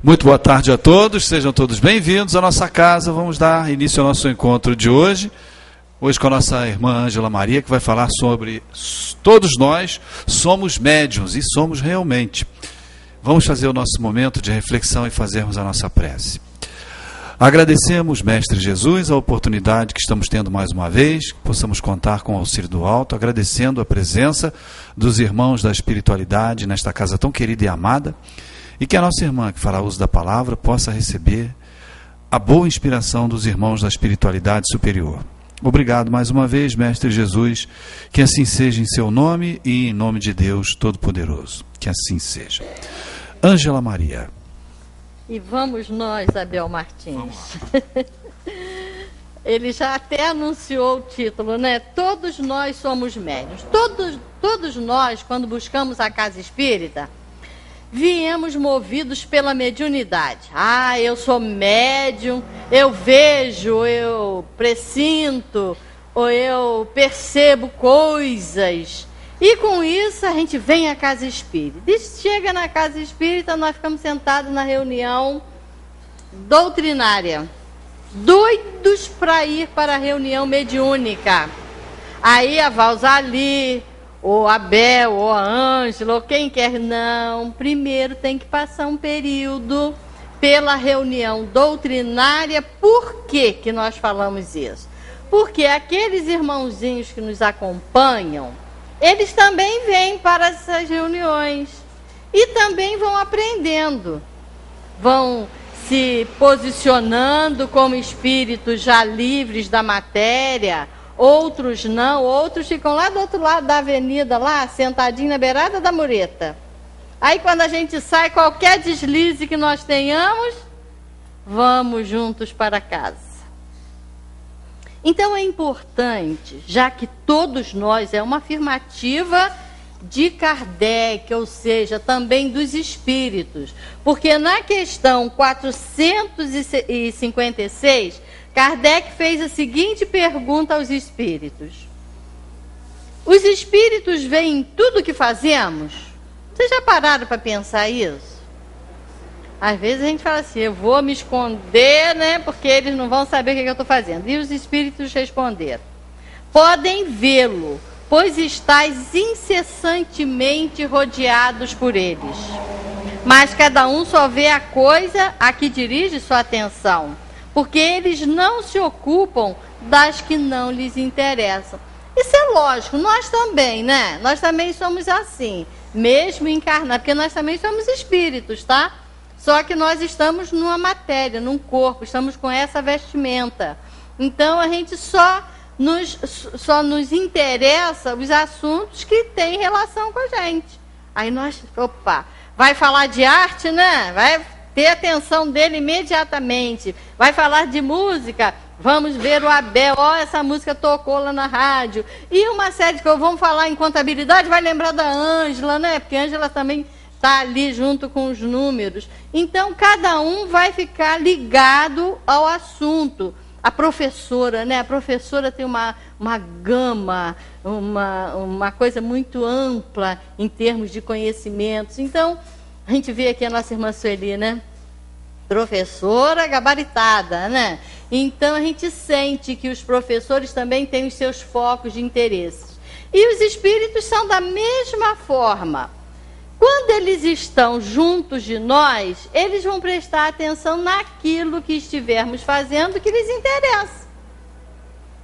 Muito boa tarde a todos, sejam todos bem-vindos à nossa casa. Vamos dar início ao nosso encontro de hoje. Hoje com a nossa irmã Ângela Maria, que vai falar sobre todos nós somos médiuns, e somos realmente. Vamos fazer o nosso momento de reflexão e fazermos a nossa prece. Agradecemos, Mestre Jesus, a oportunidade que estamos tendo mais uma vez, que possamos contar com o auxílio do alto, agradecendo a presença dos irmãos da espiritualidade nesta casa tão querida e amada, e que a nossa irmã que fará uso da palavra possa receber a boa inspiração dos irmãos da espiritualidade superior. Obrigado mais uma vez, Mestre Jesus, que assim seja em seu nome e em nome de Deus Todo-Poderoso. Que assim seja. Ângela Maria. E vamos nós, Abel Martins. Ele já até anunciou o título, né? Todos nós somos médiuns. Todos nós, quando buscamos a casa espírita, viemos movidos pela mediunidade. Ah, eu sou médium, eu vejo, eu pressinto, ou eu percebo coisas. E com isso a gente vem à casa espírita. E chega na casa espírita, nós ficamos sentados na reunião doutrinária, doidos para ir para a reunião mediúnica. Aí a Valzali, ou a Abel, ou a Ângela, ou quem quer, não. Primeiro tem que passar um período pela reunião doutrinária. Por que nós falamos isso? Porque aqueles irmãozinhos que nos acompanham, eles também vêm para essas reuniões e também vão aprendendo, vão se posicionando como espíritos já livres da matéria. Outros não, outros ficam lá do outro lado da avenida, lá, sentadinho na beirada da mureta. Aí quando a gente sai, qualquer deslize que nós tenhamos, vamos juntos para casa. Então é importante, já que todos nós, é uma afirmativa de Kardec, ou seja, também dos espíritos, porque na questão 456, Kardec fez a seguinte pergunta aos espíritos: os espíritos veem tudo o que fazemos? Vocês já pararam para pensar isso? Às vezes a gente fala assim, eu vou me esconder, né, porque eles não vão saber o que eu estou fazendo. E os espíritos responderam: podem vê-lo, pois estáis incessantemente rodeados por eles. Mas cada um só vê a coisa a que dirige sua atenção, porque eles não se ocupam das que não lhes interessam. Isso é lógico, nós também, né? Nós também somos assim, mesmo encarnados, porque nós também somos espíritos, tá? Só que nós estamos numa matéria, num corpo, estamos com essa vestimenta. Então a gente só nos interessa os assuntos que têm relação com a gente. Aí nós, vai falar de arte, né? Vai ter atenção dele imediatamente. Vai falar de música, vamos ver o Abel, essa música tocou lá na rádio. E uma série de coisas, vamos falar em contabilidade, vai lembrar da Ângela, né? Porque a Ângela também está ali junto com os números. Então, cada um vai ficar ligado ao assunto. A professora, né? A professora tem uma gama, uma coisa muito ampla em termos de conhecimentos. Então, a gente vê aqui a nossa irmã Sueli, né? Professora gabaritada, né? Então, a gente sente que os professores também têm os seus focos de interesse. E os espíritos são da mesma forma. Quando eles estão juntos de nós, eles vão prestar atenção naquilo que estivermos fazendo que lhes interessa.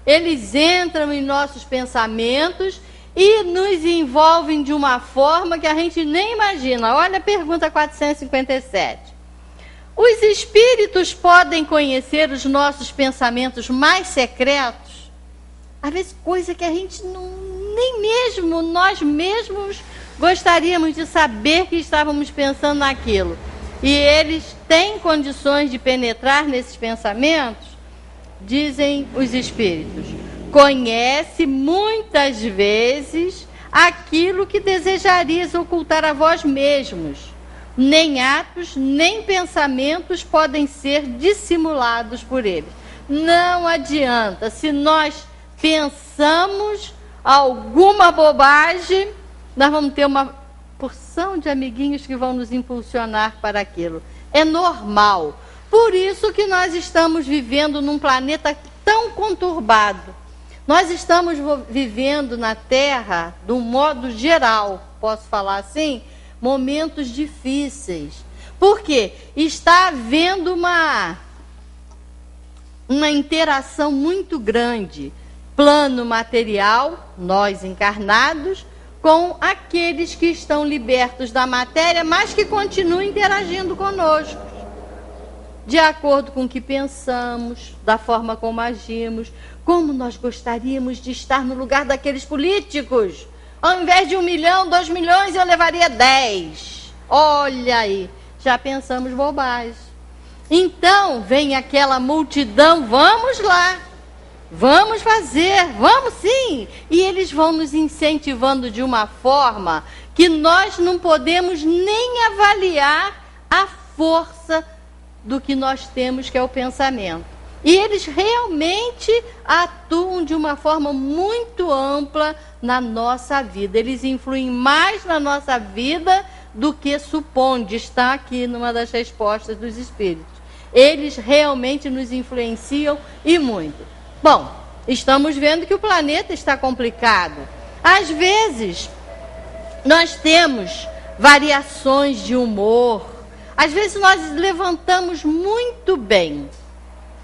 Eles entram em nossos pensamentos e nos envolvem de uma forma que a gente nem imagina. Olha a pergunta 457. Os espíritos podem conhecer os nossos pensamentos mais secretos? Às vezes, coisa que a gente nem mesmo, nós mesmos gostaríamos de saber que estávamos pensando naquilo. E eles têm condições de penetrar nesses pensamentos? Dizem os espíritos: conhece muitas vezes aquilo que desejarias ocultar a vós mesmos. Nem atos, nem pensamentos podem ser dissimulados por eles. Não adianta, se nós pensamos alguma bobagem, nós vamos ter uma porção de amiguinhos que vão nos impulsionar para aquilo. é normal. Por isso que nós estamos vivendo num planeta tão conturbado. Nós estamos vivendo na Terra, de um modo geral, posso falar assim, momentos difíceis. Por quê? Está havendo uma interação muito grande, plano material, nós encarnados, com aqueles que estão libertos da matéria, mas que continuam interagindo conosco, de acordo com o que pensamos, da forma como agimos. Como nós gostaríamos de estar no lugar daqueles políticos. Ao invés de 1 milhão, 2 milhões, eu levaria 10. Olha aí, já pensamos bobagem. Então, vem aquela multidão, vamos lá, vamos fazer, vamos sim. E eles vão nos incentivando de uma forma que nós não podemos nem avaliar a força do que nós temos, que é o pensamento. E eles realmente atuam de uma forma muito ampla na nossa vida. Eles influem mais na nossa vida do que supõe. Está aqui numa das respostas dos espíritos. Eles realmente nos influenciam e muito. Bom, estamos vendo que o planeta está complicado. Às vezes, nós temos variações de humor. Às vezes nós levantamos muito bem,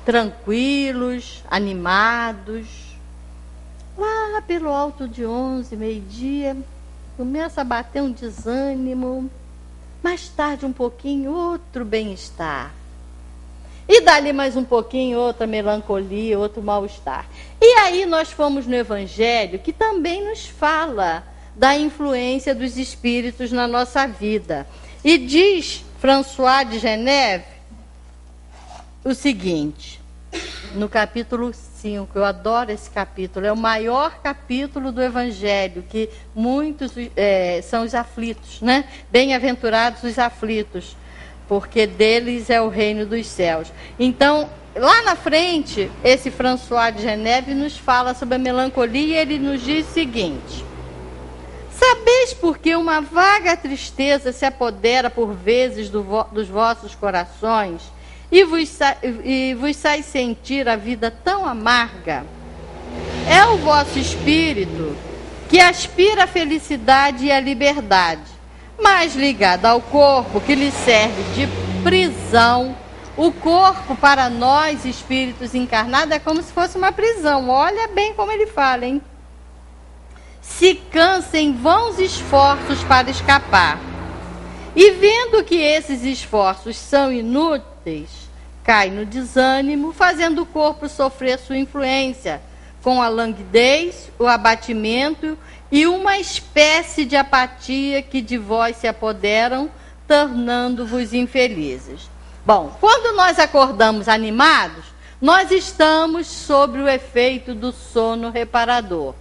tranquilos, animados. Lá pelo alto de 11, meio-dia, começa a bater um desânimo. Mais tarde, um pouquinho, outro bem-estar. E dali mais um pouquinho, outra melancolia, outro mal-estar. E aí nós fomos no Evangelho, que também nos fala da influência dos espíritos na nossa vida. E diz François de Geneve o seguinte, no capítulo 5, eu adoro esse capítulo, é o maior capítulo do Evangelho, que muitos são os aflitos, né? Bem-aventurados os aflitos, porque deles é o reino dos céus. Então, lá na frente, esse François de Geneve nos fala sobre a melancolia, e ele nos diz o seguinte: sabeis por que uma vaga tristeza se apodera por vezes dos vossos corações e vos sai sentir a vida tão amarga? É o vosso espírito que aspira a felicidade e a liberdade, mas ligado ao corpo que lhe serve de prisão. O corpo, para nós, espíritos encarnados, é como se fosse uma prisão. Olha bem como ele fala, hein? Se cansa em vãos esforços para escapar. E vendo que esses esforços são inúteis, cai no desânimo, fazendo o corpo sofrer sua influência, com a languidez, o abatimento e uma espécie de apatia que de vós se apoderam, tornando-vos infelizes. Bom, quando nós acordamos animados, nós estamos sob o efeito do sono reparador.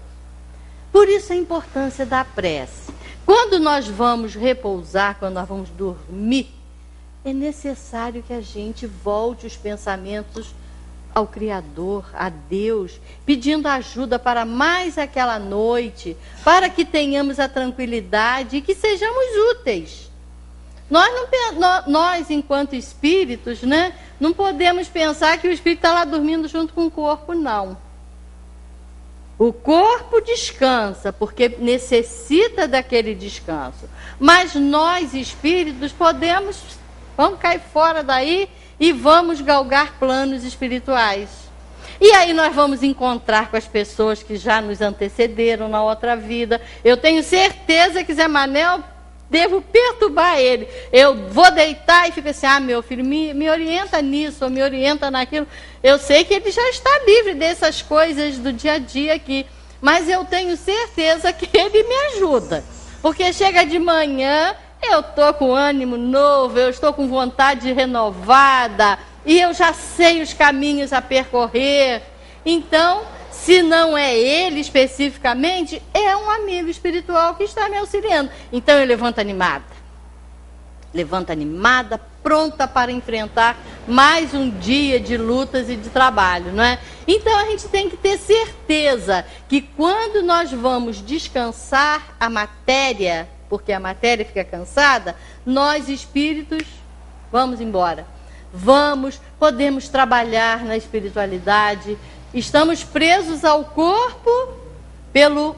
Por isso a importância da prece. Quando nós vamos repousar, quando nós vamos dormir, é necessário que a gente volte os pensamentos ao Criador, a Deus, pedindo ajuda para mais aquela noite, para que tenhamos a tranquilidade e que sejamos úteis. Nós, enquanto espíritos, né, não podemos pensar que o espírito está lá dormindo junto com o corpo, não. O corpo descansa, porque necessita daquele descanso. Mas nós, espíritos, vamos cair fora daí e vamos galgar planos espirituais. E aí nós vamos encontrar com as pessoas que já nos antecederam na outra vida. Eu tenho certeza que Zé Manel, devo perturbar ele. Eu vou deitar e fico assim, meu filho, me orienta nisso, ou me orienta naquilo. Eu sei que ele já está livre dessas coisas do dia a dia aqui, mas eu tenho certeza que ele me ajuda. Porque chega de manhã, eu estou com ânimo novo, eu estou com vontade renovada, e eu já sei os caminhos a percorrer. Então, se não é ele especificamente, é um amigo espiritual que está me auxiliando. Então eu levanto animada, pronta para enfrentar mais um dia de lutas e de trabalho, não é? Então a gente tem que ter certeza que quando nós vamos descansar a matéria, porque a matéria fica cansada, nós espíritos vamos embora. Podemos trabalhar na espiritualidade. Estamos presos ao corpo pelo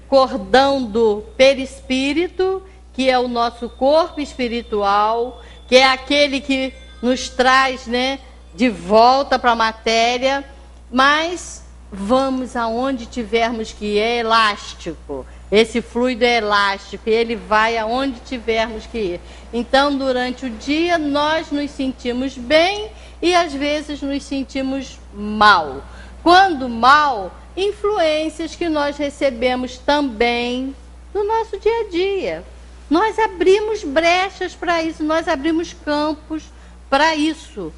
cordão do perispírito, que é o nosso corpo espiritual, que é aquele que nos traz, né, de volta para a matéria, mas vamos aonde tivermos que ir, é elástico. Esse fluido é elástico e ele vai aonde tivermos que ir. Então, durante o dia, nós nos sentimos bem e às vezes nos sentimos mal. Quando mal, influências que nós recebemos também no nosso dia a dia. Nós abrimos brechas para isso, nós abrimos campos para isso.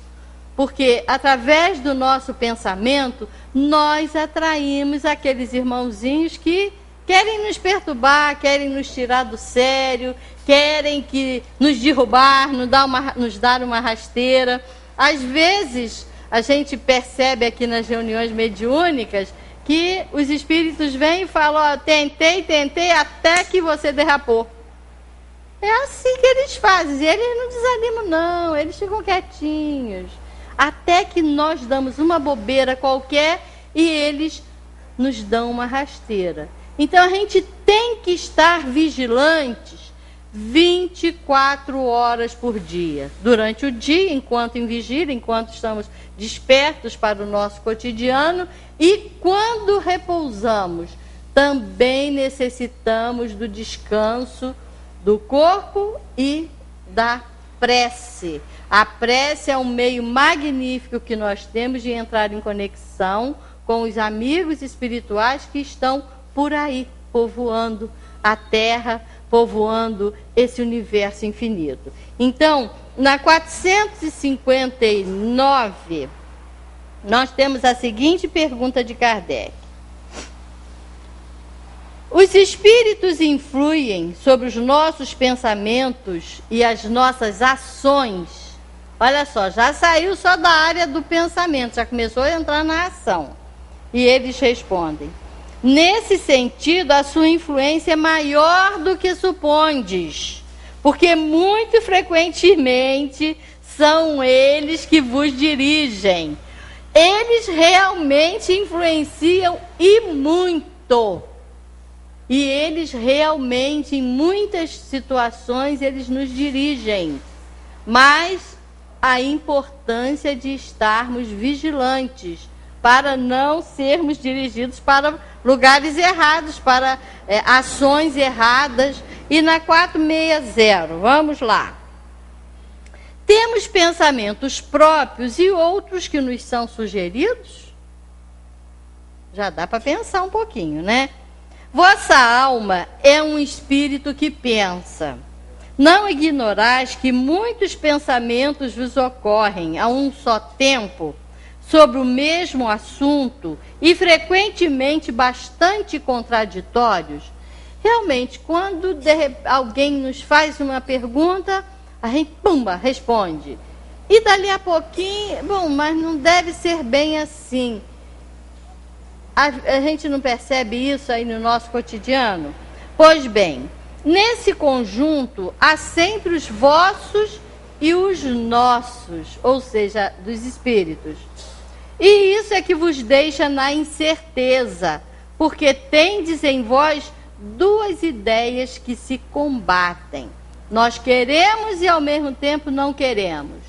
Porque através do nosso pensamento, nós atraímos aqueles irmãozinhos que querem nos perturbar, querem nos tirar do sério, querem nos derrubar, nos dar uma rasteira. Às vezes, a gente percebe aqui nas reuniões mediúnicas que os espíritos vêm e falam, ó, tentei, até que você derrapou. É assim que eles fazem. E eles não desanimam, não. Eles ficam quietinhos. Até que nós damos uma bobeira qualquer e eles nos dão uma rasteira. Então, a gente tem que estar vigilantes 24 horas por dia. Durante o dia, enquanto em vigília, enquanto estamos despertos para o nosso cotidiano. E quando repousamos, também necessitamos do descanso do corpo e da prece. A prece é um meio magnífico que nós temos de entrar em conexão com os amigos espirituais que estão por aí, povoando a Terra, povoando esse universo infinito. Então, na 459, nós temos a seguinte pergunta de Kardec. Os espíritos influem sobre os nossos pensamentos e as nossas ações? Olha só, já saiu só da área do pensamento, já começou a entrar na ação. E eles respondem: nesse sentido, a sua influência é maior do que supondes, porque muito frequentemente são eles que vos dirigem. Eles realmente influenciam e muito. E eles realmente, em muitas situações, eles nos dirigem. Mas a importância de estarmos vigilantes, para não sermos dirigidos para lugares errados, para ações erradas. E na 460, vamos lá. Temos pensamentos próprios e outros que nos são sugeridos? Já dá para pensar um pouquinho, né? Vossa alma é um espírito que pensa. Não ignorais que muitos pensamentos vos ocorrem a um só tempo, sobre o mesmo assunto, e frequentemente bastante contraditórios? Realmente, quando alguém nos faz uma pergunta, a gente, pumba, responde. E dali a pouquinho, bom, mas não deve ser bem assim. A gente não percebe isso aí no nosso cotidiano? Pois bem, nesse conjunto há sempre os vossos e os nossos, ou seja, dos espíritos. E isso é que vos deixa na incerteza, porque tendes em vós duas ideias que se combatem. Nós queremos e ao mesmo tempo não queremos.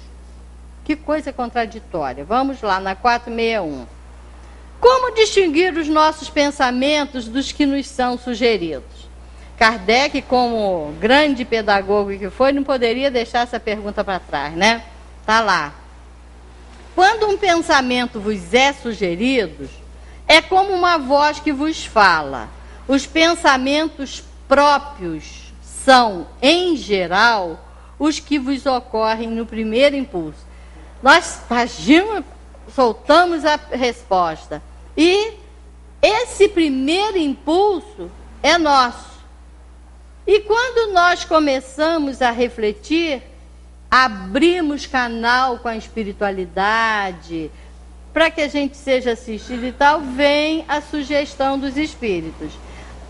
Que coisa contraditória. Vamos lá, na 461. Como distinguir os nossos pensamentos dos que nos são sugeridos? Kardec, como grande pedagogo que foi, não poderia deixar essa pergunta para trás, né? Está lá. Quando um pensamento vos é sugerido, é como uma voz que vos fala. Os pensamentos próprios são, em geral, os que vos ocorrem no primeiro impulso. Nós agimos, soltamos a resposta. E esse primeiro impulso é nosso. E quando nós começamos a refletir, abrimos canal com a espiritualidade, para que a gente seja assistido e tal, vem a sugestão dos espíritos.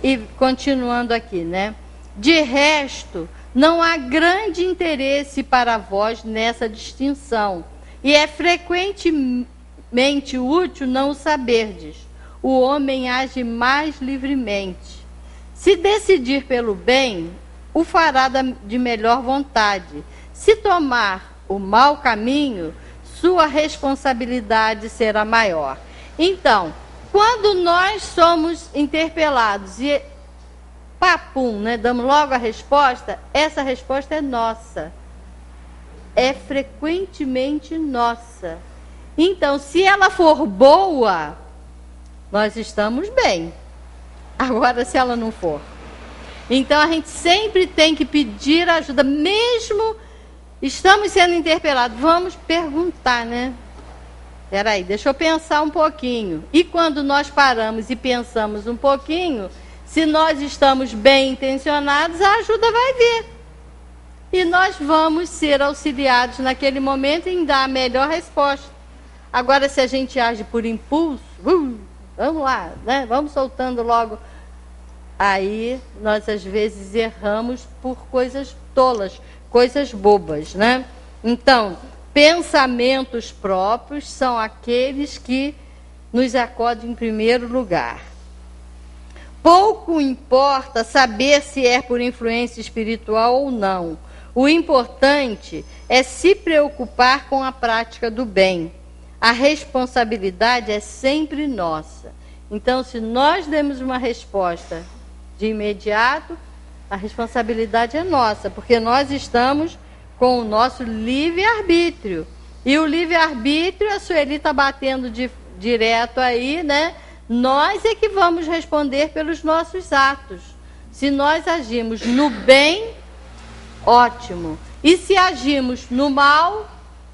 E continuando aqui, né? De resto, Não há grande interesse para vós nessa distinção, e é frequentemente útil não o saberdes. O homem age mais livremente. Se decidir pelo bem, o fará de melhor vontade. Se tomar o mau caminho, sua responsabilidade será maior. Então, quando nós somos interpelados e papum, né, damos logo a resposta, essa resposta é nossa. É frequentemente nossa. Então, se ela for boa, nós estamos bem. Agora, se ela não for. Então, a gente sempre tem que pedir ajuda, mesmo estamos sendo interpelados. Vamos perguntar, né? Espera aí, deixa eu pensar um pouquinho. E quando nós paramos e pensamos um pouquinho, se nós estamos bem intencionados, a ajuda vai vir. E nós vamos ser auxiliados naquele momento em dar a melhor resposta. Agora, se a gente age por impulso, vamos lá, né? Vamos soltando logo. Aí, nós às vezes erramos por coisas tolas, coisas bobas, né? Então, pensamentos próprios são aqueles que nos acodam em primeiro lugar. Pouco importa saber se é por influência espiritual ou não. O importante é se preocupar com a prática do bem. A responsabilidade é sempre nossa. Então, se nós demos uma resposta de imediato, a responsabilidade é nossa, porque nós estamos com o nosso livre-arbítrio. E o livre-arbítrio, a Sueli está batendo direto aí, né? Nós é que vamos responder pelos nossos atos. Se nós agimos no bem, ótimo. E se agimos no mal,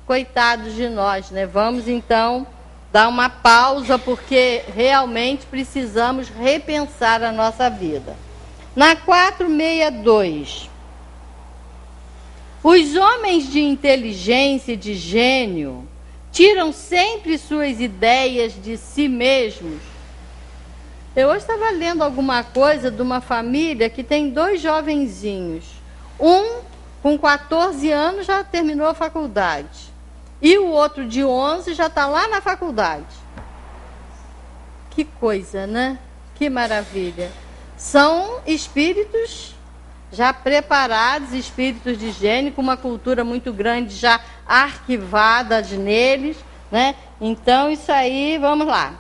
coitados de nós, né? Vamos então dar uma pausa, porque realmente precisamos repensar a nossa vida. Na 462, os homens de inteligência e de gênio tiram sempre suas ideias de si mesmos. Eu hoje estava lendo alguma coisa de uma família que tem 2 jovenzinhos. Um, com 14 anos, já terminou a faculdade. E o outro, de 11, já está lá na faculdade. Que coisa, né? Que maravilha. São espíritos já preparados, espíritos de gênio, com uma cultura muito grande já arquivada neles, né? Então, isso aí, vamos lá.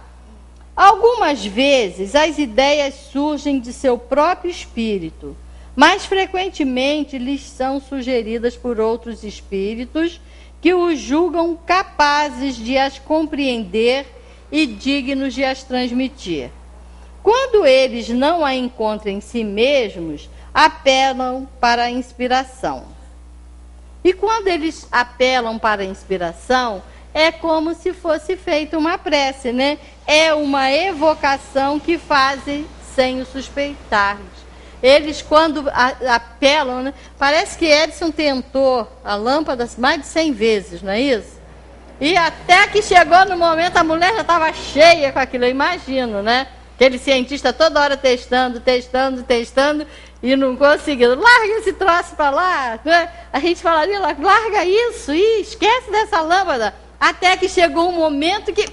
Algumas vezes as ideias surgem de seu próprio espírito, mas frequentemente lhes são sugeridas por outros espíritos que os julgam capazes de as compreender e dignos de as transmitir. Quando eles não a encontram em si mesmos, apelam para a inspiração. E quando eles apelam para a inspiração, é como se fosse feita uma prece, né? É uma evocação que fazem sem o suspeitar. Eles, quando apelam, né? Parece que Edison tentou a lâmpada mais de 100 vezes, não é isso? E até que chegou no momento, a mulher já estava cheia com aquilo, eu imagino, né? Aquele cientista toda hora testando, e não conseguindo. Larga esse troço para lá, né? A gente falaria, larga isso, esquece dessa lâmpada. Até que chegou um momento que,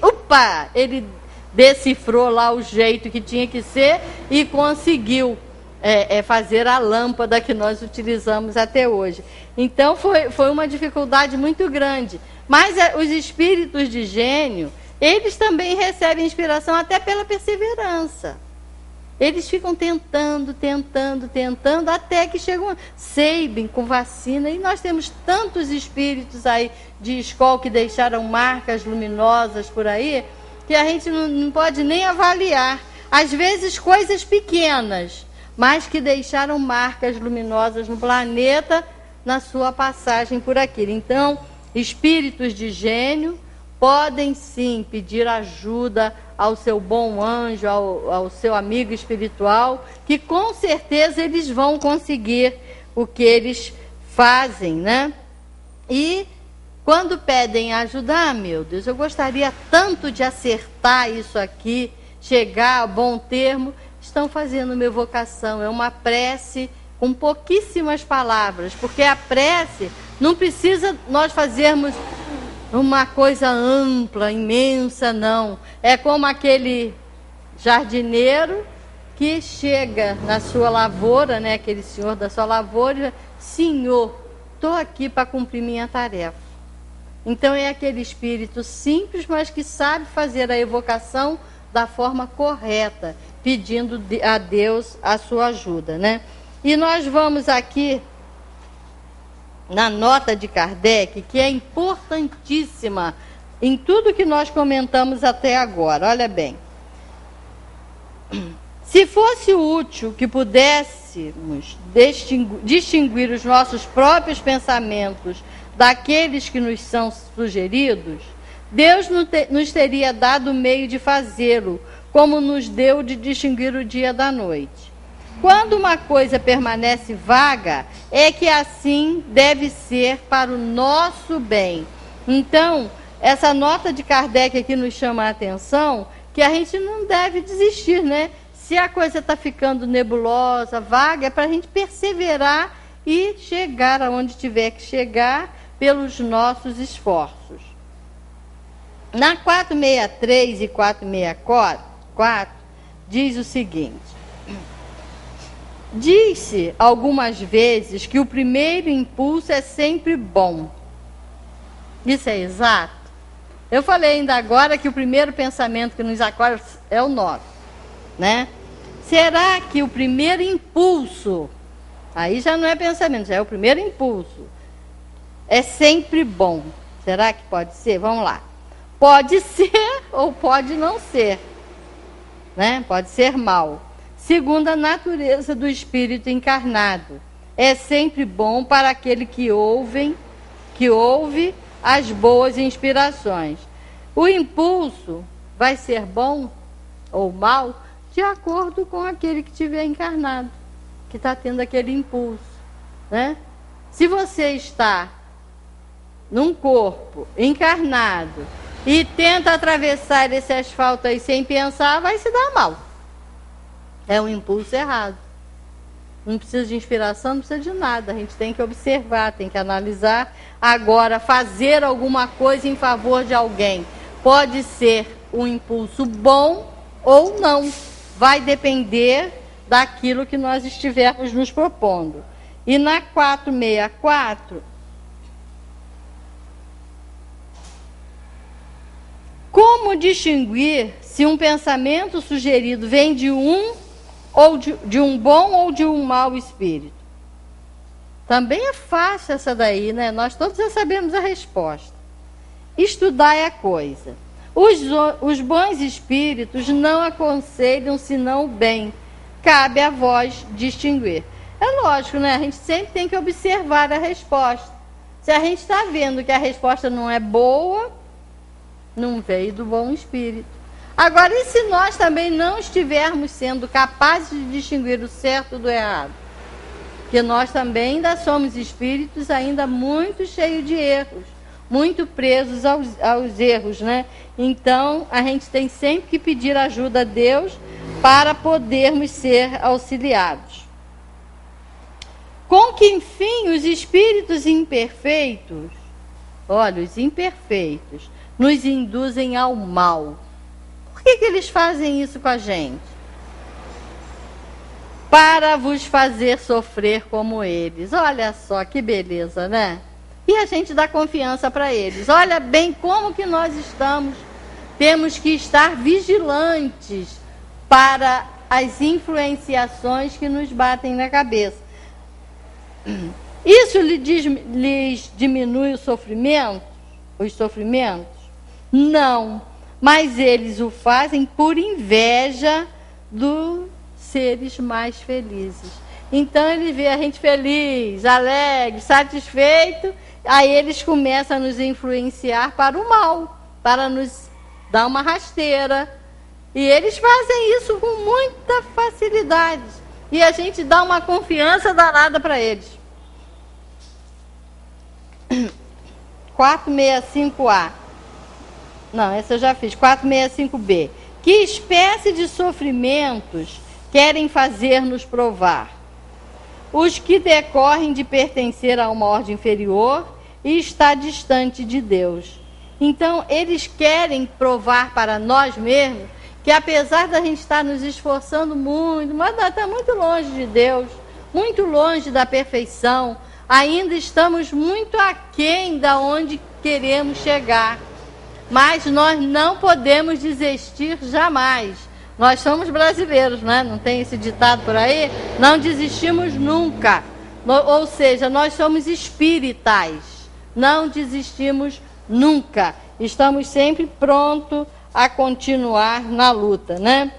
ele decifrou lá o jeito que tinha que ser e conseguiu fazer a lâmpada que nós utilizamos até hoje. Então, foi uma dificuldade muito grande. Mas os espíritos de gênio, eles também recebem inspiração até pela perseverança. Eles ficam tentando, até que chegam Sabin com vacina. E nós temos tantos espíritos aí de escola que deixaram marcas luminosas por aí, que a gente não pode nem avaliar. Às vezes coisas pequenas, mas que deixaram marcas luminosas no planeta na sua passagem por aqui. Então, espíritos de gênio podem sim pedir ajuda ao seu bom anjo, ao seu amigo espiritual, que com certeza eles vão conseguir o que eles fazem, né? E quando pedem ajuda, meu Deus, eu gostaria tanto de acertar isso aqui, chegar a bom termo. Estão fazendo uma evocação, é uma prece com pouquíssimas palavras, porque a prece não precisa nós fazermos uma coisa ampla, imensa, não. É como aquele jardineiro que chega na sua lavoura, né, aquele senhor da sua lavoura, e diz: Senhor, estou aqui para cumprir minha tarefa. Então é aquele espírito simples, mas que sabe fazer a evocação da forma correta, pedindo a Deus a sua ajuda, né? E nós vamos aqui na nota de Kardec, que é importantíssima em tudo que nós comentamos até agora. Olha bem. Se fosse útil que pudéssemos distinguir os nossos próprios pensamentos daqueles que nos são sugeridos, Deus nos teria dado o meio de fazê-lo, como nos deu de distinguir o dia da noite. Quando uma coisa permanece vaga, é que assim deve ser para o nosso bem. Então, essa nota de Kardec aqui nos chama a atenção que a gente não deve desistir, né? Se a coisa está ficando nebulosa, vaga, é para a gente perseverar e chegar aonde tiver que chegar pelos nossos esforços. Na 463 e 464, diz o seguinte: diz-se algumas vezes que o primeiro impulso é sempre bom. Isso é exato? Eu falei ainda agora que o primeiro pensamento que nos acorda é o nosso, né? Será que o primeiro impulso, aí já não é pensamento, já é o primeiro impulso, é sempre bom? Será que pode ser? Vamos lá. Pode ser ou pode não ser, né? Pode ser mal. Segundo a natureza do espírito encarnado, é sempre bom para aquele que ouve as boas inspirações. O impulso vai ser bom ou mal de acordo com aquele que estiver encarnado, que está tendo aquele impulso, né? Se você está num corpo encarnado e tenta atravessar esse asfalto aí sem pensar, vai se dar mal. É um impulso errado. Não precisa de inspiração, não precisa de nada. A gente tem que observar, tem que analisar. Agora, fazer alguma coisa em favor de alguém pode ser um impulso bom ou não. Vai depender daquilo que nós estivermos nos propondo. E na 464, como distinguir se um pensamento sugerido vem de um bom ou de um mau espírito? Também é fácil essa daí, né? Nós todos já sabemos a resposta. Estudar é a coisa. Os bons espíritos não aconselham senão o bem. Cabe a vós distinguir. É lógico, né? A gente sempre tem que observar a resposta. Se a gente está vendo que a resposta não é boa, não veio do bom espírito. Agora, e se nós também não estivermos sendo capazes de distinguir o certo do errado? Porque nós também ainda somos espíritos ainda muito cheios de erros, muito presos aos erros, né? Então, a gente tem sempre que pedir ajuda a Deus para podermos ser auxiliados. Com que, enfim, os espíritos imperfeitos, olha, os imperfeitos, nos induzem ao mal. Por que eles fazem isso com a gente? Para vos fazer sofrer como eles. Olha só que beleza, né? E a gente dá confiança para eles. Olha bem como que nós estamos. Temos que estar vigilantes para as influenciações que nos batem na cabeça. Isso lhes diminui os sofrimentos? Não, mas eles o fazem por inveja dos seres mais felizes. Então ele vê a gente feliz, alegre, satisfeito, aí eles começam a nos influenciar para o mal, para nos dar uma rasteira. E eles fazem isso com muita facilidade. E a gente dá uma confiança danada para eles. 465A. Não, essa eu já fiz. 465B. Que espécie de sofrimentos querem fazer-nos provar? os que decorrem de pertencer a uma ordem inferior e estar distante de Deus. Então, eles querem provar para nós mesmos que, apesar da gente estar nos esforçando muito, mas está muito longe de Deus, muito longe da perfeição, ainda estamos muito aquém da onde queremos chegar. Mas nós não podemos desistir jamais. Nós somos brasileiros, né? Não tem esse ditado por aí? Não desistimos nunca. Ou seja, nós somos espíritas. Não desistimos nunca. Estamos sempre prontos a continuar na luta, né?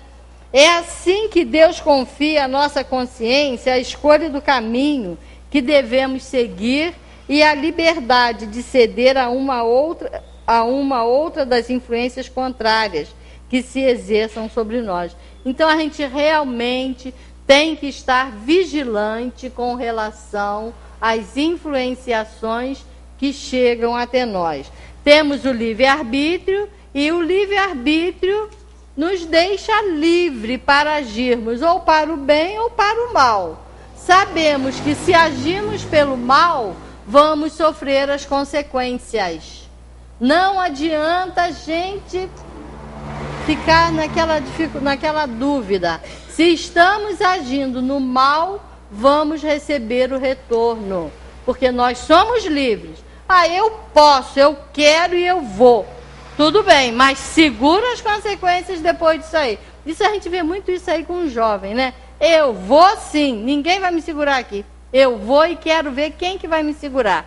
É assim que Deus confia à nossa consciência a escolha do caminho que devemos seguir e a liberdade de ceder a uma outra das influências contrárias que se exerçam sobre nós. Então a gente realmente tem que estar vigilante com relação às influenciações que chegam até nós. Temos o livre-arbítrio, e o livre-arbítrio nos deixa livre para agirmos ou para o bem ou para o mal. Sabemos que se agirmos pelo mal, vamos sofrer as consequências. Não adianta a gente ficar naquela dúvida. Se estamos agindo no mal, vamos receber o retorno, porque nós somos livres. Eu posso, eu quero e eu vou. Tudo bem, mas segura as consequências depois disso aí. Isso a gente vê muito isso aí com o jovem, né? Eu vou sim, ninguém vai me segurar aqui. Eu vou e quero ver quem que vai me segurar.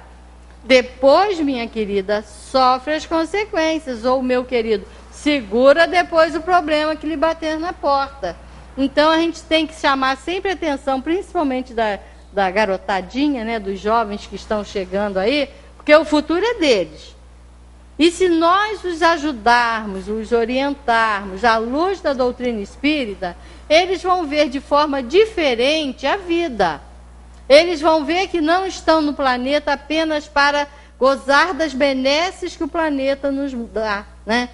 Depois, minha querida, sofre as consequências. Ou, meu querido, segura depois o problema que lhe bater na porta. Então, a gente tem que chamar sempre a atenção, principalmente da garotadinha, né, dos jovens que estão chegando aí, porque o futuro é deles. E se nós os ajudarmos, os orientarmos à luz da doutrina espírita, eles vão ver de forma diferente a vida. Eles vão ver que não estão no planeta apenas para gozar das benesses que o planeta nos dá, né?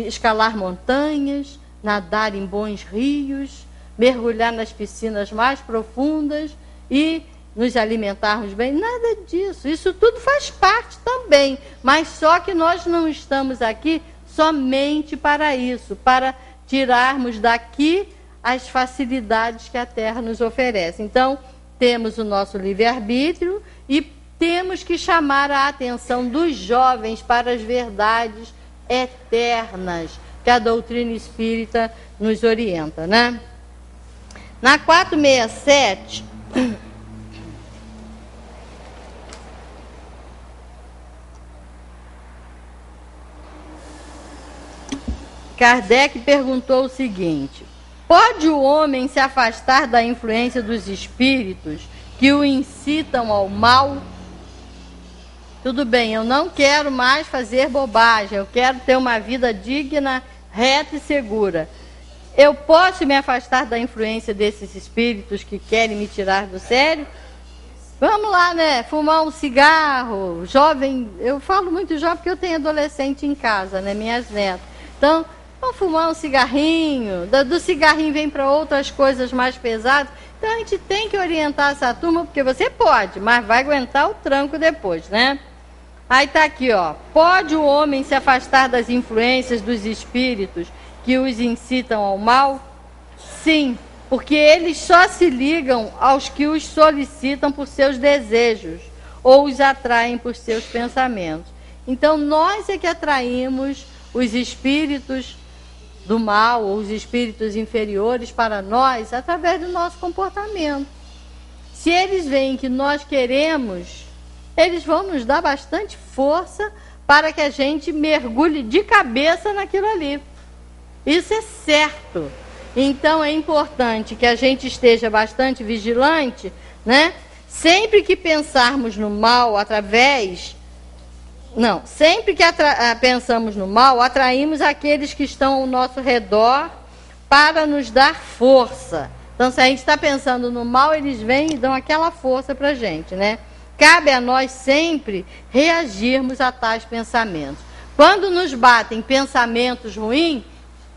Escalar montanhas, nadar em bons rios, mergulhar nas piscinas mais profundas e nos alimentarmos bem, nada disso. Isso tudo faz parte também, mas só que nós não estamos aqui somente para isso, para tirarmos daqui as facilidades que a Terra nos oferece. Então, temos o nosso livre-arbítrio e temos que chamar a atenção dos jovens para as verdades eternas que a doutrina espírita nos orienta, né? Na 467... Kardec perguntou o seguinte: pode o homem se afastar da influência dos espíritos que o incitam ao mal? Tudo bem, eu não quero mais fazer bobagem, eu quero ter uma vida digna, reta e segura. Eu posso me afastar da influência desses espíritos que querem me tirar do sério? Vamos lá, né? Fumar um cigarro, jovem, eu falo muito jovem porque eu tenho adolescente em casa, né? Minhas netas. Então, vamos fumar um cigarrinho, do cigarrinho vem para outras coisas mais pesadas. Então a gente tem que orientar essa turma, porque você pode, mas vai aguentar o tranco depois, né? Aí está aqui, ó. Pode o homem se afastar das influências dos espíritos que os incitam ao mal? Sim, porque eles só se ligam aos que os solicitam por seus desejos ou os atraem por seus pensamentos. Então nós é que atraímos os espíritos do mal, ou os espíritos inferiores para nós, através do nosso comportamento. Se eles veem que nós queremos, eles vão nos dar bastante força para que a gente mergulhe de cabeça naquilo ali. Isso é certo. Então é importante que a gente esteja bastante vigilante, né? Sempre que pensarmos no mal sempre que pensamos no mal, atraímos aqueles que estão ao nosso redor para nos dar força. Então, se a gente está pensando no mal, eles vêm e dão aquela força para a gente, né? Cabe a nós sempre reagirmos a tais pensamentos. Quando nos batem pensamentos ruins,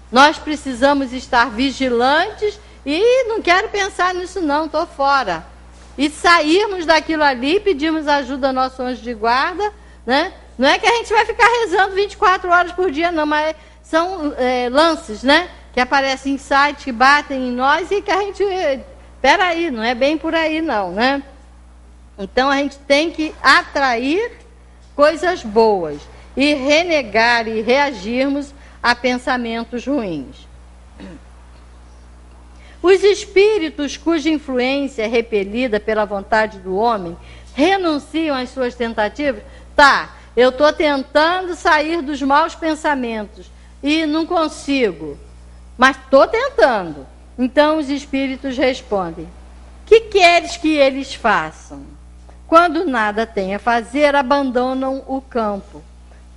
nós precisamos estar vigilantes e não quero pensar nisso não, estou fora. e sairmos daquilo ali, pedirmos ajuda ao nosso anjo de guarda, né? Não é que a gente vai ficar rezando 24 horas por dia, não, mas são lances, né? Que aparecem em sites, que batem em nós e que a gente... Peraí, não é bem por aí não, né? Então a gente tem que atrair coisas boas e renegar e reagirmos a pensamentos ruins. Os espíritos cuja influência é repelida pela vontade do homem renunciam às suas tentativas. Tá, eu estou tentando sair dos maus pensamentos e não consigo, mas estou tentando. Então os espíritos respondem: que queres que eles façam? Quando nada têm a fazer, abandonam o campo.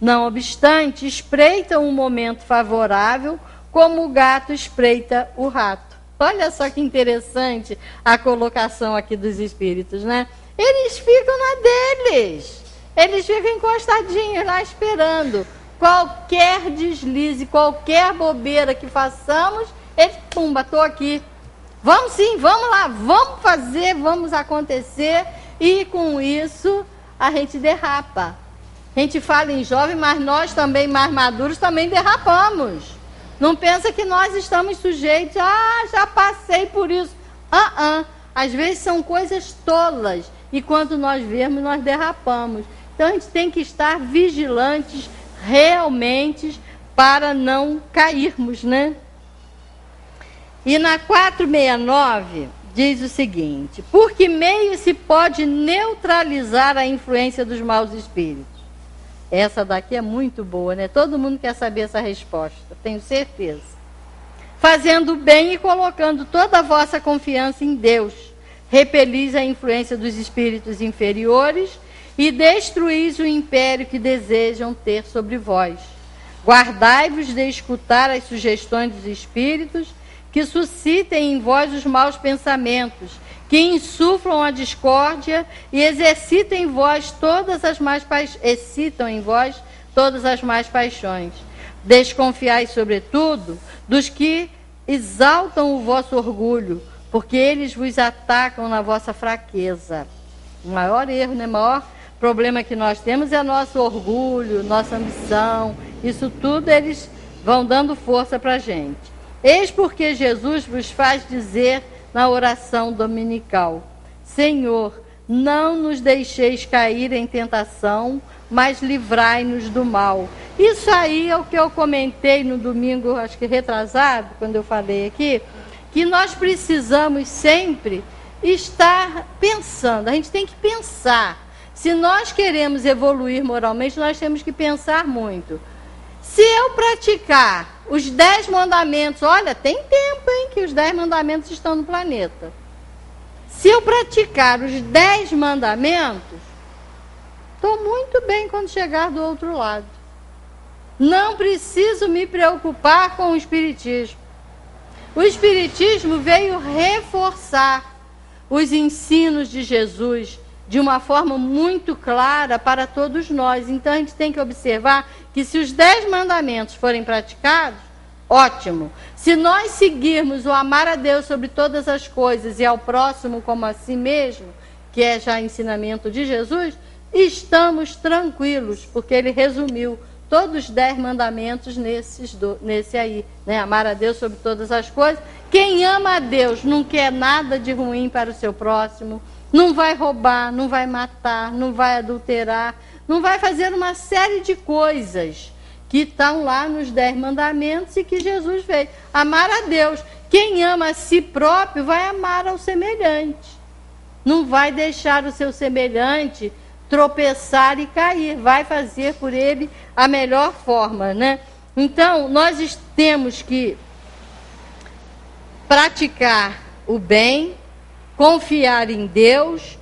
Não obstante, espreitam um momento favorável, como o gato espreita o rato. Olha só que interessante a colocação aqui dos espíritos, né? Eles ficam na deles. Eles ficam encostadinhos lá esperando. Qualquer deslize, qualquer bobeira que façamos, eles, pumba, estou aqui. Vamos sim, vamos lá, vamos fazer, vamos acontecer. E com isso a gente derrapa. A gente fala em jovem, mas nós também, mais maduros, também derrapamos. Não pensa que nós estamos sujeitos, já passei por isso. Às vezes são coisas tolas. E quando nós vemos, nós derrapamos. Então a gente tem que estar vigilantes realmente para não cairmos, né? E na 469 diz o seguinte: por que meio se pode neutralizar a influência dos maus espíritos? Essa daqui é muito boa, né? Todo mundo quer saber essa resposta, tenho certeza. Fazendo o bem e colocando toda a vossa confiança em Deus, repelis a influência dos espíritos inferiores e destruís o império que desejam ter sobre vós. Guardai-vos de escutar as sugestões dos espíritos que suscitem em vós os maus pensamentos, que insuflam a discórdia e excitam em vós todas as mais paixões. Desconfiai, sobretudo, dos que exaltam o vosso orgulho, porque eles vos atacam na vossa fraqueza. O maior erro, né? O maior problema que nós temos é nosso orgulho, nossa ambição. Isso tudo eles vão dando força para a gente. Eis porque Jesus vos faz dizer na oração dominical: Senhor, não nos deixeis cair em tentação, mas livrai-nos do mal. Isso aí é o que eu comentei no domingo, acho que retrasado, quando eu falei aqui, que nós precisamos sempre estar pensando. A gente tem que pensar. Se nós queremos evoluir moralmente, nós temos que pensar muito. Se eu praticar os 10 mandamentos, olha, tem tempo, hein, que os 10 mandamentos estão no planeta. Se eu praticar os 10 mandamentos, estou muito bem quando chegar do outro lado. Não preciso me preocupar com o Espiritismo. O Espiritismo veio reforçar os ensinos de Jesus de uma forma muito clara para todos nós. Então a gente tem que observar que se os 10 mandamentos forem praticados, ótimo. Se nós seguirmos o amar a Deus sobre todas as coisas e ao próximo como a si mesmo, que é já ensinamento de Jesus, estamos tranquilos, porque ele resumiu todos os 10 mandamentos nesse aí, né? Amar a Deus sobre todas as coisas. Quem ama a Deus não quer nada de ruim para o seu próximo, não vai roubar, não vai matar, não vai adulterar, não vai fazer uma série de coisas que estão lá nos 10 mandamentos e que Jesus fez. Amar a Deus. Quem ama a si próprio vai amar ao semelhante. Não vai deixar o seu semelhante tropeçar e cair. Vai fazer por ele a melhor forma, né? Então, nós temos que praticar o bem, confiar em Deus,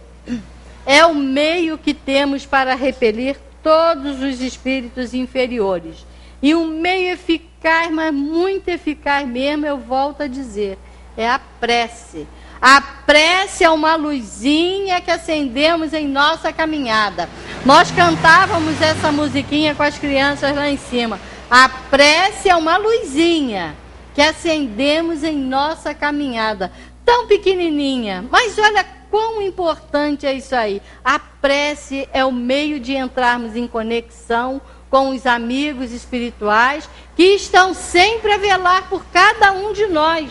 é o meio que temos para repelir todos os espíritos inferiores. E um meio eficaz, mas muito eficaz mesmo, eu volto a dizer, é a prece. A prece é uma luzinha que acendemos em nossa caminhada. Nós cantávamos essa musiquinha com as crianças lá em cima. A prece é uma luzinha que acendemos em nossa caminhada. Tão pequenininha, mas olha quão importante é isso aí. A prece é o meio de entrarmos em conexão com os amigos espirituais que estão sempre a velar por cada um de nós.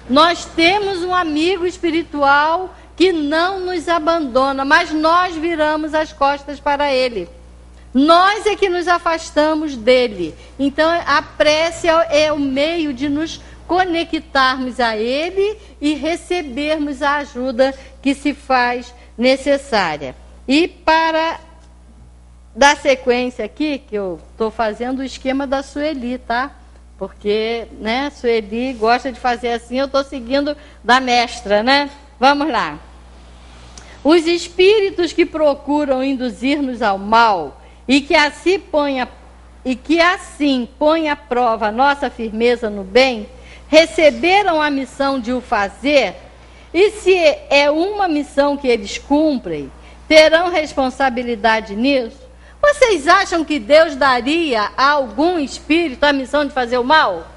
Nós temos um amigo espiritual que não nos abandona, mas nós viramos as costas para ele. Nós é que nos afastamos dele. Então, a prece é o meio de nos conectarmos a ele e recebermos a ajuda que se faz necessária. E para dar sequência aqui, que eu estou fazendo o esquema da Sueli, tá? Porque, né, Sueli gosta de fazer assim, eu estou seguindo da mestra, né? Vamos lá. Os espíritos que procuram induzir-nos ao mal e que assim põem à prova a nossa firmeza no bem, receberam a missão de o fazer, e se é uma missão que eles cumprem, terão responsabilidade nisso? Vocês acham que Deus daria a algum espírito a missão de fazer o mal?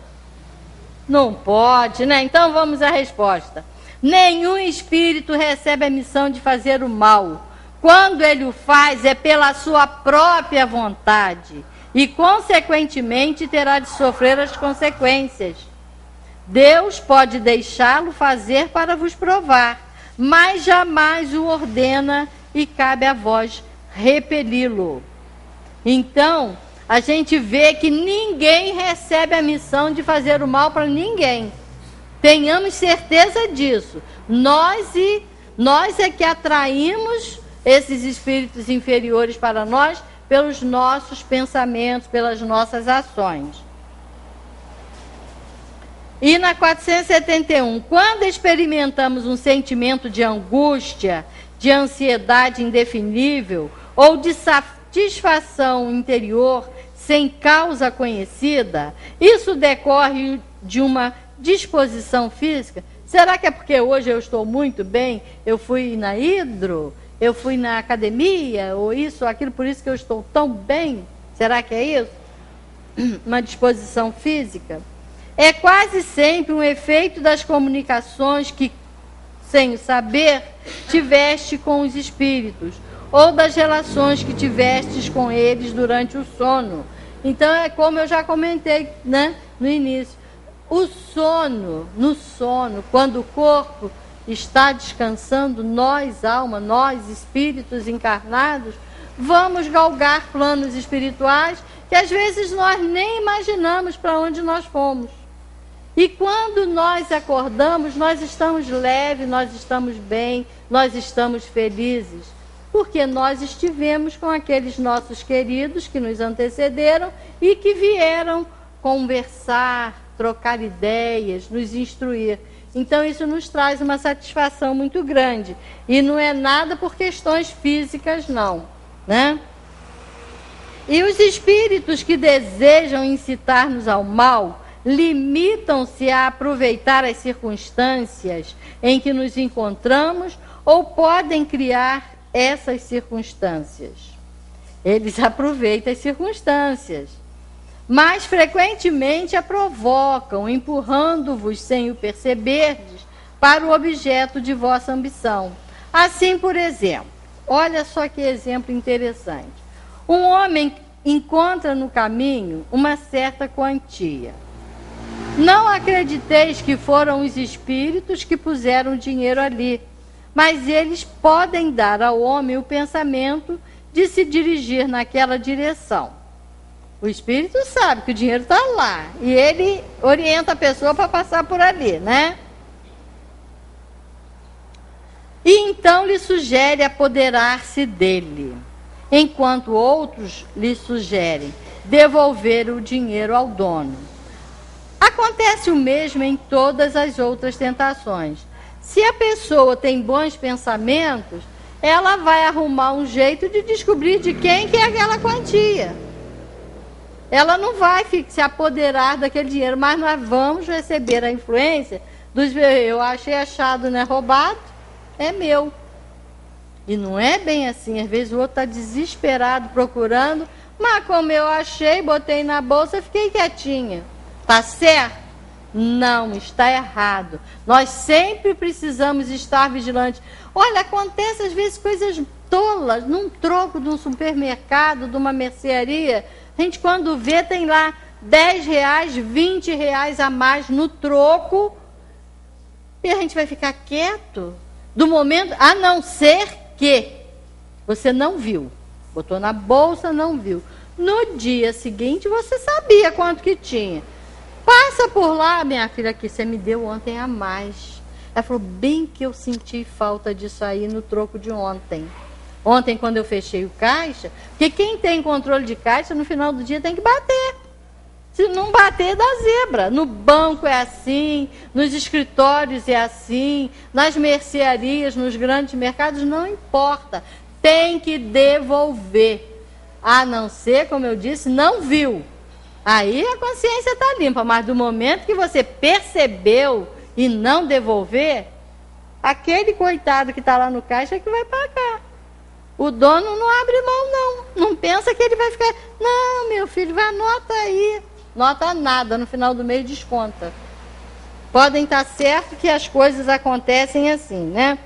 Não pode, né? Então vamos à resposta. Nenhum espírito recebe a missão de fazer o mal. Quando ele o faz, é pela sua própria vontade e, consequentemente, terá de sofrer as consequências. Deus pode deixá-lo fazer para vos provar, mas jamais o ordena e cabe a vós repeli-lo. Então, a gente vê que ninguém recebe a missão de fazer o mal para ninguém. Tenhamos certeza disso. Nós é que atraímos esses espíritos inferiores para nós pelos nossos pensamentos, pelas nossas ações. E na 471, quando experimentamos um sentimento de angústia, de ansiedade indefinível ou de satisfação interior sem causa conhecida, isso decorre de uma disposição física? Será que é porque hoje eu estou muito bem, eu fui na hidro, eu fui na academia, ou isso, aquilo, por isso que eu estou tão bem? Será que é isso? Uma disposição física? É quase sempre um efeito das comunicações que, sem o saber, tiveste com os espíritos, ou das relações que tivestes com eles durante o sono. Então, é como eu já comentei, né, no início. O sono, no sono, quando o corpo está descansando, nós, alma, nós, espíritos encarnados, vamos galgar planos espirituais que às vezes nós nem imaginamos para onde nós fomos. E quando nós acordamos, nós estamos leves, nós estamos bem, nós estamos felizes, porque nós estivemos com aqueles nossos queridos que nos antecederam e que vieram conversar, trocar ideias, nos instruir. Então isso nos traz uma satisfação muito grande. E não é nada por questões físicas, não, né? E os espíritos que desejam incitar-nos ao mal limitam-se a aproveitar as circunstâncias em que nos encontramos ou podem criar essas circunstâncias. Eles aproveitam as circunstâncias, mas frequentemente a provocam, empurrando-vos sem o perceberdes para o objeto de vossa ambição. Assim, por exemplo, olha só que exemplo interessante. Um homem encontra no caminho uma certa quantia. Não acrediteis que foram os espíritos que puseram o dinheiro ali, mas eles podem dar ao homem o pensamento de se dirigir naquela direção. O espírito sabe que o dinheiro está lá e ele orienta a pessoa para passar por ali, né? E então lhe sugere apoderar-se dele, enquanto outros lhe sugerem devolver o dinheiro ao dono. Acontece o mesmo em todas as outras tentações. Se a pessoa tem bons pensamentos, ela vai arrumar um jeito de descobrir de quem que é aquela quantia. Ela não vai se apoderar daquele dinheiro, mas nós vamos receber a influência dos... Eu achei achado, né, roubado, é meu. E não é bem assim. Às vezes o outro está desesperado procurando, mas como eu achei, botei na bolsa e fiquei quietinha. Está certo? Não, está errado. Nós sempre precisamos estar vigilantes. Olha, acontece às vezes coisas tolas, num troco de um supermercado, de uma mercearia. A gente quando vê tem lá R$10, R$20 a mais no troco. E a gente vai ficar quieto do momento, a não ser que você não viu. Botou na bolsa, não viu. No dia seguinte você sabia quanto que tinha. Passa por lá, minha filha, aqui, você me deu ontem a mais. Ela falou, bem que eu senti falta disso aí no troco de ontem. Ontem, quando eu fechei o caixa, porque quem tem controle de caixa, no final do dia tem que bater. Se não bater, dá zebra. No banco é assim, nos escritórios é assim, nas mercearias, nos grandes mercados, não importa. Tem que devolver. A não ser, como eu disse, não viu. Aí a consciência está limpa, mas do momento que você percebeu e não devolver, aquele coitado que está lá no caixa é que vai pagar. O dono não abre mão, não. Não pensa que ele vai ficar... Não, meu filho, vai, anota aí. Nota nada, no final do mês desconta. Podem estar certo que as coisas acontecem assim, né?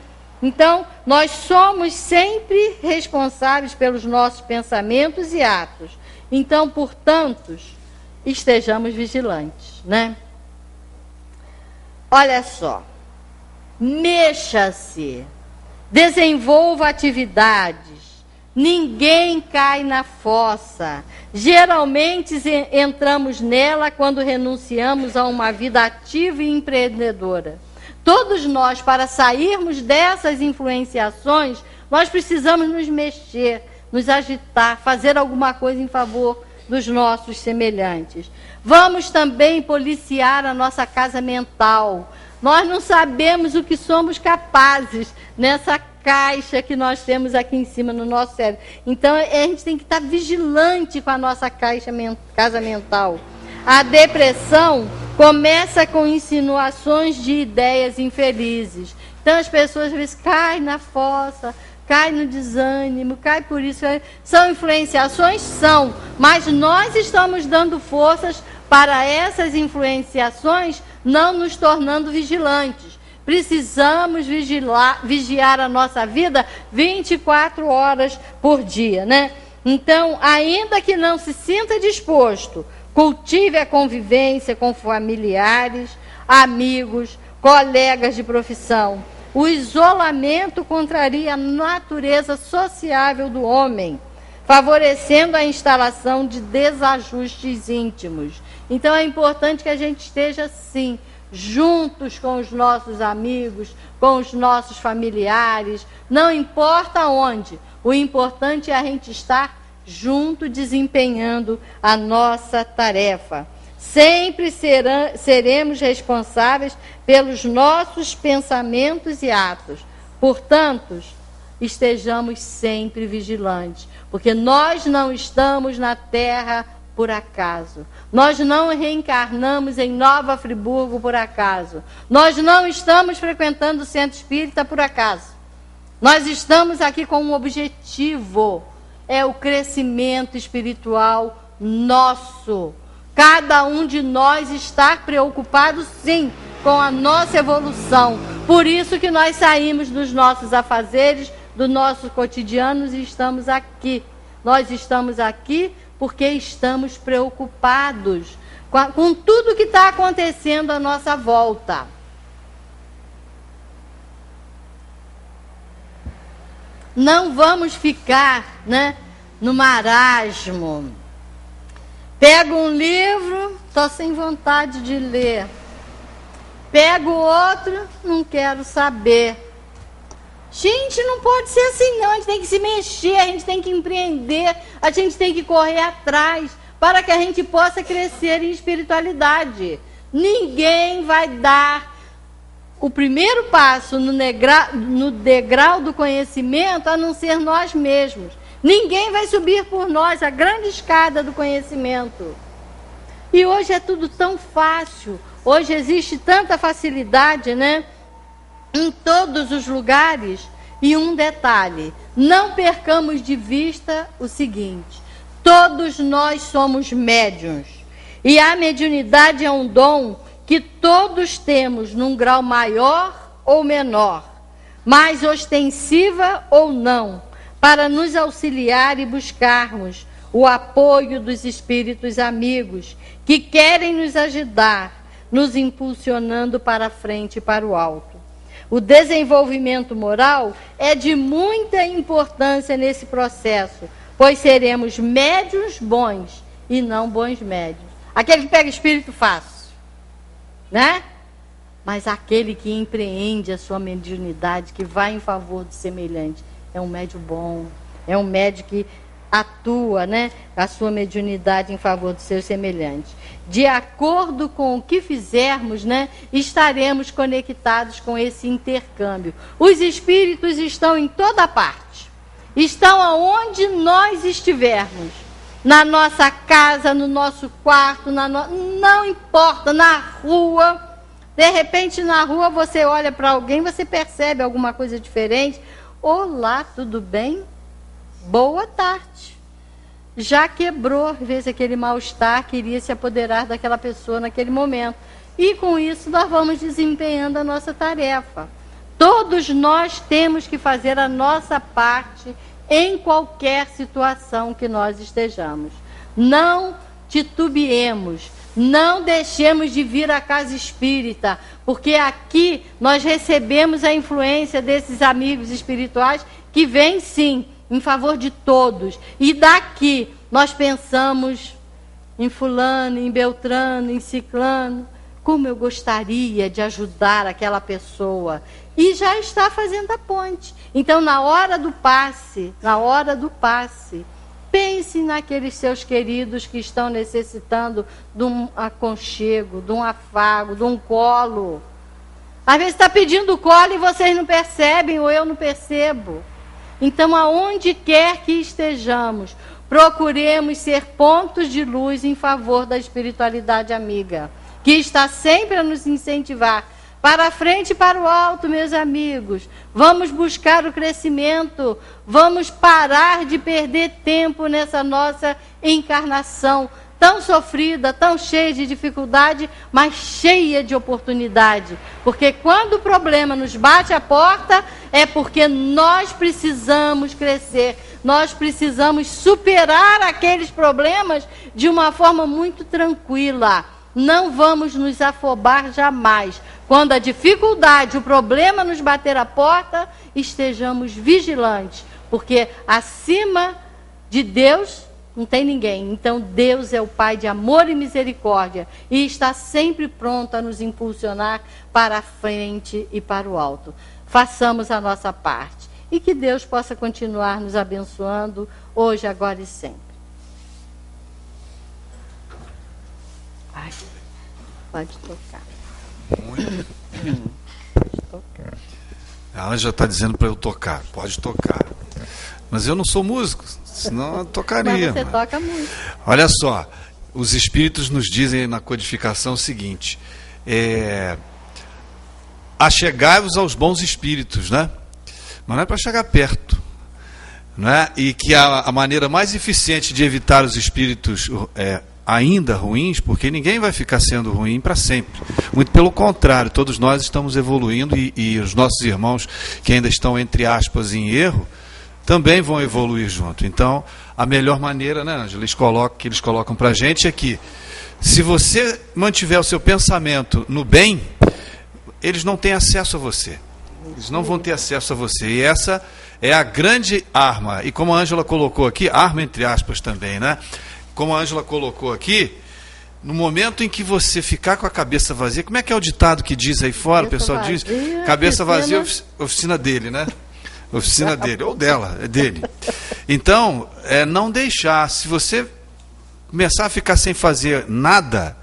Então, nós somos sempre responsáveis pelos nossos pensamentos e atos. Então, portanto, estejamos vigilantes, né? Olha só. Mexa-se. Desenvolva atividades. Ninguém cai na fossa. Geralmente entramos nela quando renunciamos a uma vida ativa e empreendedora. Todos nós, para sairmos dessas influenciações, nós precisamos nos mexer, nos agitar, fazer alguma coisa em favor dos nossos semelhantes. Vamos também policiar a nossa casa mental. Nós não sabemos o que somos capazes nessa caixa que nós temos aqui em cima no nosso cérebro. Então, a gente tem que estar vigilante com a nossa casa mental. A depressão começa com insinuações de ideias infelizes. Então, as pessoas às vezes caem na fossa, caem no desânimo, caem por isso. São influenciações? São. Mas nós estamos dando forças para essas influenciações, não nos tornando vigilantes. Precisamos vigiar a nossa vida 24 horas por dia, né? Então, ainda que não se sinta disposto, cultive a convivência com familiares, amigos, colegas de profissão. O isolamento contraria a natureza sociável do homem, favorecendo a instalação de desajustes íntimos. Então, é importante que a gente esteja, sim, juntos com os nossos amigos, com os nossos familiares, não importa onde, o importante é a gente estar junto, desempenhando a nossa tarefa. Sempre seremos responsáveis pelos nossos pensamentos e atos. Portanto, estejamos sempre vigilantes, porque nós não estamos na Terra por acaso. Nós não reencarnamos em Nova Friburgo por acaso. Nós não estamos frequentando o centro espírita por acaso. Nós estamos aqui com um objetivo, é o crescimento espiritual nosso. Cada um de nós está preocupado, sim, com a nossa evolução. Por isso que nós saímos dos nossos afazeres, dos nossos cotidianos e estamos aqui. Nós estamos aqui porque estamos preocupados com tudo que está acontecendo à nossa volta. Não vamos ficar, né, no marasmo. Pego um livro, estou sem vontade de ler. Pego outro, não quero saber. Gente, não pode ser assim não, a gente tem que se mexer, a gente tem que empreender, a gente tem que correr atrás para que a gente possa crescer em espiritualidade. Ninguém vai dar o primeiro passo no degrau do conhecimento a não ser nós mesmos. Ninguém vai subir por nós a grande escada do conhecimento. E hoje é tudo tão fácil, hoje existe tanta facilidade, né? Em todos os lugares. E um detalhe, não percamos de vista o seguinte: todos nós somos médiuns, e a mediunidade é um dom que todos temos num grau maior ou menor. mais ostensiva ou não, para nos auxiliar e buscarmos o apoio dos espíritos amigos que querem nos ajudar, nos impulsionando para a frente e para o alto. O desenvolvimento moral é de muita importância nesse processo, pois seremos médiuns bons e não bons médiuns. Aquele que pega espírito fácil, né? Mas aquele que empreende a sua mediunidade, que vai em favor do semelhante, é um médium bom, é um médium que atua, né, a sua mediunidade em favor do seu semelhante. De acordo com o que fizermos, né, estaremos conectados com esse intercâmbio. Os espíritos estão em toda parte. Estão aonde nós estivermos. Na nossa casa, no nosso quarto, não importa, na rua. De repente, na rua, você olha para alguém, você percebe alguma coisa diferente. Olá, tudo bem? Boa tarde. Já quebrou, às vezes, aquele mal-estar, queria se apoderar daquela pessoa naquele momento. E com isso nós vamos desempenhando a nossa tarefa. Todos nós temos que fazer a nossa parte em qualquer situação que nós estejamos. Não titubeemos, não deixemos de vir à casa espírita, porque aqui nós recebemos a influência desses amigos espirituais que vêm sim em favor de todos. E daqui nós pensamos em fulano, em beltrano, em ciclano. Como eu gostaria de ajudar aquela pessoa. E já está fazendo a ponte. Então, na hora do passe, pense naqueles seus queridos que estão necessitando de um aconchego, de um afago, de um colo. Às vezes está pedindo colo e vocês não percebem, ou eu não percebo. Então, aonde quer que estejamos, procuremos ser pontos de luz em favor da espiritualidade amiga, que está sempre a nos incentivar para a frente e para o alto, meus amigos. Vamos buscar o crescimento, vamos parar de perder tempo nessa nossa encarnação tão sofrida, tão cheia de dificuldade, mas cheia de oportunidade. Porque quando o problema nos bate à porta, é porque nós precisamos crescer, nós precisamos superar aqueles problemas de uma forma muito tranquila. Não vamos nos afobar jamais. Quando a dificuldade, o problema nos bater à porta, estejamos vigilantes, porque acima de Deus não tem ninguém. Então Deus é o Pai de amor e misericórdia e está sempre pronto a nos impulsionar para a frente e para o alto. Façamos a nossa parte e que Deus possa continuar nos abençoando hoje, agora e sempre. Ai, pode tocar. Muito. Pode tocar. A Ângela está dizendo para eu tocar. Pode tocar. Mas eu não sou músico, senão eu tocaria. Mas você toca muito. Olha só, os espíritos nos dizem na codificação o seguinte: achegai-vos aos bons espíritos, né? Mas não é para chegar perto, né? E que a maneira mais eficiente de evitar os espíritos ainda ruins, porque ninguém vai ficar sendo ruim para sempre. Muito pelo contrário, todos nós estamos evoluindo e os nossos irmãos que ainda estão, entre aspas, em erro, também vão evoluir junto. Então, a melhor maneira, né, Ângela, que eles colocam para a gente é que, se você mantiver o seu pensamento no bem, eles não têm acesso a você. Eles não vão ter acesso a você. E essa é a grande arma. E como a Ângela colocou aqui, arma entre aspas também, né? Como a Ângela colocou aqui, no momento em que você ficar com a cabeça vazia, como é que é o ditado que diz aí fora? O pessoal diz, cabeça vazia, oficina dele, né? Oficina dele, ou dela, é dele. Então, não deixar. Se você começar a ficar sem fazer nada,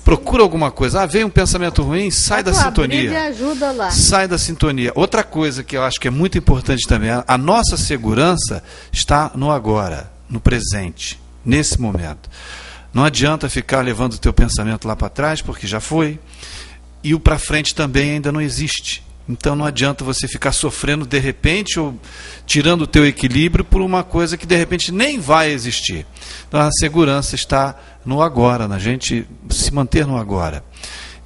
procura alguma coisa. Veio um pensamento ruim, sai da sintonia. Me ajuda lá. Sai da sintonia. Outra coisa que eu acho que é muito importante também, a nossa segurança está no agora, no presente, nesse momento. Não adianta ficar levando o teu pensamento lá para trás, porque já foi, e o para frente também ainda não existe. Então não adianta você ficar sofrendo de repente ou tirando o teu equilíbrio por uma coisa que de repente nem vai existir. Então a segurança está no agora, na gente se manter no agora.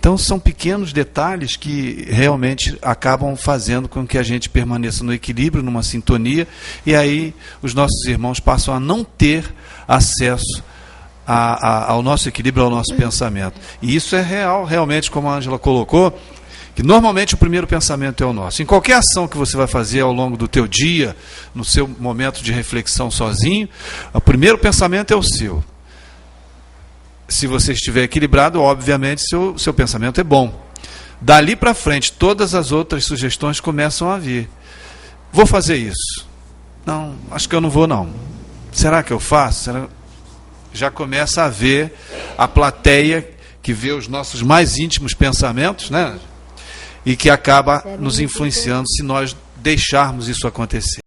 Então, são pequenos detalhes que realmente acabam fazendo com que a gente permaneça no equilíbrio, numa sintonia, e aí os nossos irmãos passam a não ter acesso ao nosso equilíbrio, ao nosso pensamento. E isso é real, realmente, como a Ângela colocou, que normalmente o primeiro pensamento é o nosso. Em qualquer ação que você vai fazer ao longo do teu dia, no seu momento de reflexão sozinho, o primeiro pensamento é o seu. Se você estiver equilibrado, obviamente, seu pensamento é bom. Dali para frente, todas as outras sugestões começam a vir. Vou fazer isso. Não, acho que eu não vou, não. Será que eu faço? Já começa a ver a plateia que vê os nossos mais íntimos pensamentos, né? E que acaba nos influenciando se nós deixarmos isso acontecer.